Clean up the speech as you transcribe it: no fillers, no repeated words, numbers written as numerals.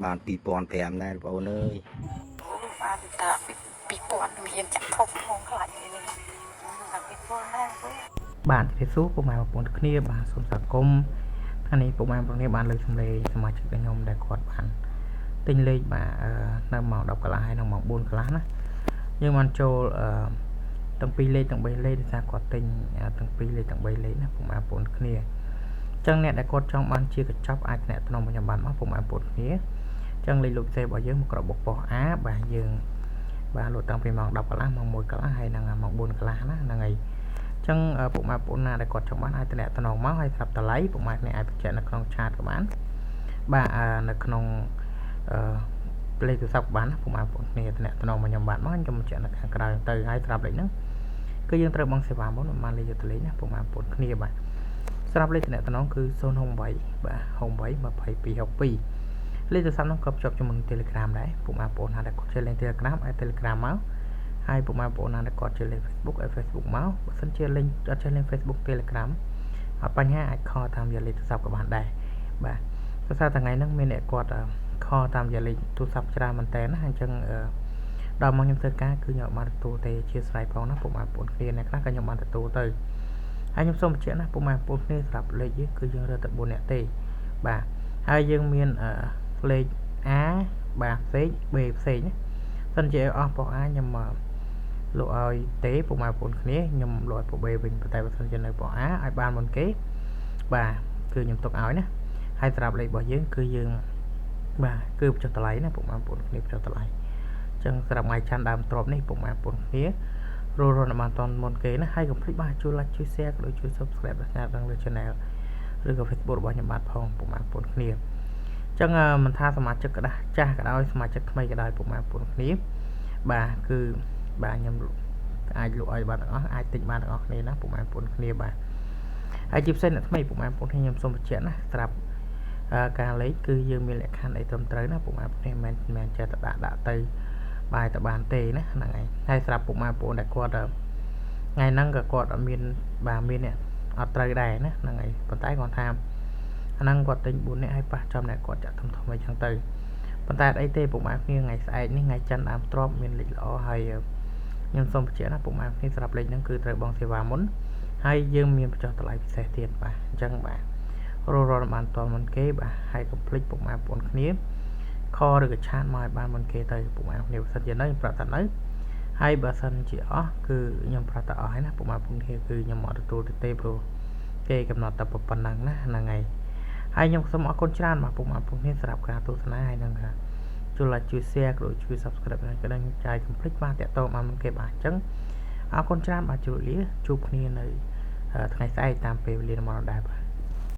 បាន2005ដែរបងអើយបានតា2000មានចាក់ធំផងខ្លាចនេះតែ2000ដែរបាទជំរាបសួរពុកម៉ែបងប្អូនគ្នាបាទសូមស្វាគមន៍ថ្ងៃនេះពុកម៉ែបងប្អូនគ្នាបានលើកសម្លេងសមាជិករបស់ខ្ញុំដែលគាត់បានទិញលេខបាទនៅម៉ោង 10 កន្លះហើយនៅម៉ោង 4 កន្លះណាយើងបានចូលទាំង2លេខទាំង3លេខដោយសារគាត់ទិញទាំង2លេខទាំង3លេខណាពុកម៉ែបងប្អូនគ្នាអញ្ចឹងអ្នកដែលគាត់ចង់បានជាកញ្ចប់អាចតំណតំណងមកខ្ញុំបានមកពុកម៉ែបងប្អូនគ្នាអញ្ចឹងលេខលោកផ្សេងរបស់យើងមកក្របបុកប៉ុស A បាទយើងបាទលក់តាំងពីម៉ោង 10 កន្លះម៉ោង 1 កន្លះហើយនឹងម៉ោង 4 កន្លះណាហ្នឹងហើយចឹងពុកម៉ែបងប្អូនណាដែលគាត់ចង់បានអាចតំណតំណងមកហើយស្រាប់តម្លៃពុកម៉ែអ្នកអាចបញ្ជាក់នៅក្នុងឆាតក៏បានបាទនៅក្នុងលេខទូរស័ព្ទក៏បានណាពុកម៉ែបងប្អូនគ្នាតំណតំណងមកខ្ញុំបានមកខ្ញុំបញ្ជាក់នៅខាងក្រៅទៅហើយស្រាប់លេខហ្នឹងគឺយើងត្រូវបង់សេវាមុនប្រហែលលេខទៅលេខណាពុកម៉ែបងប្អូនគ្នាបាទស្រាប់លេខតំណតំណងគឺ068បាទ682262លេខទូរស័ព្ទហ្នឹងក៏ភ្ជាប់ជាមួយនឹង Telegram ដែរពុកម៉ែបងប្អូនណាដែលគាត់ចូលលេង Telegram អាច Telegram មកហើយពុកម៉ែបងប្អូនណាដែលគាត់ចូលលេង Facebook ឲ្យ Facebook មកបើសិនជាលេងអត់ចេះលេង Facebook Telegram អត់បញ្ហាអាចខលតាមរយៈលេខទូរស័ព្ទក៏បានដែរបាទភាសាថ្ងៃហ្នឹងមានអ្នកគាត់ខលតាមរយៈលេខទូរស័ព្ទច្រើនមែនតើណាអញ្ចឹងដល់មកខ្ញុំធ្វើការគឺខ្ញុំបានទទួលទេជាស្រ័យផងណាពុកម៉ែបងប្អូនគ្នាអ្នកខ្លះក៏ខ្ញុំបានទទួលទៅហើយខ្ញុំសូមបញ្ជាក់ណាពុកម៉ែបងប្អូនគ្នាសម្រាប់លេខនេះគឺយើងរើសតែ4នាក់ទេបាទហើយយើងមានលេខ A បាទផ្សេង B ផ្សេងណាសិនជាអស់ប៉ុស A ខ្ញុំលក់ឲ្យទេពុកម៉ែបងប្អូនគ្នាខ្ញុំលក់ឲ្យប៉ុស B វិញប៉ុន្តែបើសិនជានៅប៉ុស A ឲ្យបានមុនគេបាទគឺខ្ញុំទុកឲ្យណាហើយសម្រាប់លេខរបស់យើងគឺយើងបាទគឺបញ្ចុះតម្លៃណាពុកម៉ែបងប្អូនគ្នាបញ្ចុះតម្លៃអញ្ចឹងសម្រាប់ថ្ងៃច័ន្ទដើមទ្របនេះពុកម៉ែបងប្អូនគ្នារស់រនបានតន់មុនគេណាហើយកុំភ្លេចបាទជួយ like ជួយ share ក៏ដូចជួយ subscribe ដល់លើ channel ឬក៏ Facebook របស់ខ្ញុំបាទផងពុកម៉ែបងប្អូនគ្នាអញ្ចឹងមិនថាសមាជិកក៏ដែរចាស់ក៏ដោយសមាជិកថ្មីក៏ដោយពុកម៉ែបងប្អូនគ្នាបាទគឺបាទខ្ញុំអាចលក់ឲ្យបានទាំងអស់អាចទិញបានទាំងអស់គ្នាណាពុកម៉ែបងប្អូនគ្នាបាទហើយជាពិសេសអ្នកថ្មីពុកម៉ែបងប្អូនខ្ញុំសូមបញ្ជាក់ណាស្រាប់ការលេខគឺយើងមានលក្ខខណ្ឌអីត្រឹមត្រូវណាពុកម៉ែបងប្អូនមិនមែនចេះតែដាក់ទៅបាយទៅបានទេណាហ្នឹងហើយហើយស្រាប់ពុកម៉ែបងប្អូនដែលគាត់ថ្ងៃហ្នឹងក៏គាត់អត់មានបាទមានអ្នកអត់ត្រូវដែរណាហ្នឹងហើយប៉ុន្តែគាត់ថាអាហ្នឹងគាត់ទិញ4នាក់ឲ្យប៉ះចំអ្នកគាត់ចាក់ធំអីចឹងទៅប៉ុន្តែអីទេពុកម៉ែគ្នាថ្ងៃស្អែកនេះថ្ងៃច័ន្ទដើមទ្របមានលេខល្អហើយខ្ញុំសូមបញ្ជាក់ណាពុកម៉ែគ្នាសម្រាប់លេខហ្នឹងគឺត្រូវបង់សេវាមុនហើយយើងមានបញ្ចុះតម្លៃពិសេសទៀតបាទអញ្ចឹងបាទរស់រនបានតមុនគេបាទហើយកុំភ្លេចពុកម៉ែបងប្អូនគ្នាខឬក៏ឆាតមកឲ្យបានមុនគេទៅពុកម៉ែគ្នាបើសិនជានៅខ្ញុំប្រាប់ថានៅហើយបើសិនជាអស់គឺខ្ញុំប្រាប់ថាអស់ហើយណាពុកម៉ែបងប្អូនគ្នាគឺខ្ញុំអត់ទទួលទេព្រោះគេកំណត់តែប៉ុណ្ណឹងណាហ្នឹងហើយហើយខ្ញុំសូមអរគុណច្រើនបាទពុកម៉ែបងប្អូនគ្នាសម្រាប់ការទស្សនាហើយនឹងជួយ like ជួយ share ក៏ដូចជួយ subscribe ក៏ដឹងចាយកុំភ្លេចបាទតាក់ទងបានមុនគេបាទអញ្ចឹងអរគុណច្រើនបាទជួបគ្នានៅថ្ងៃស្អែកតាមពេលវេលារបស់ដដែលបាទ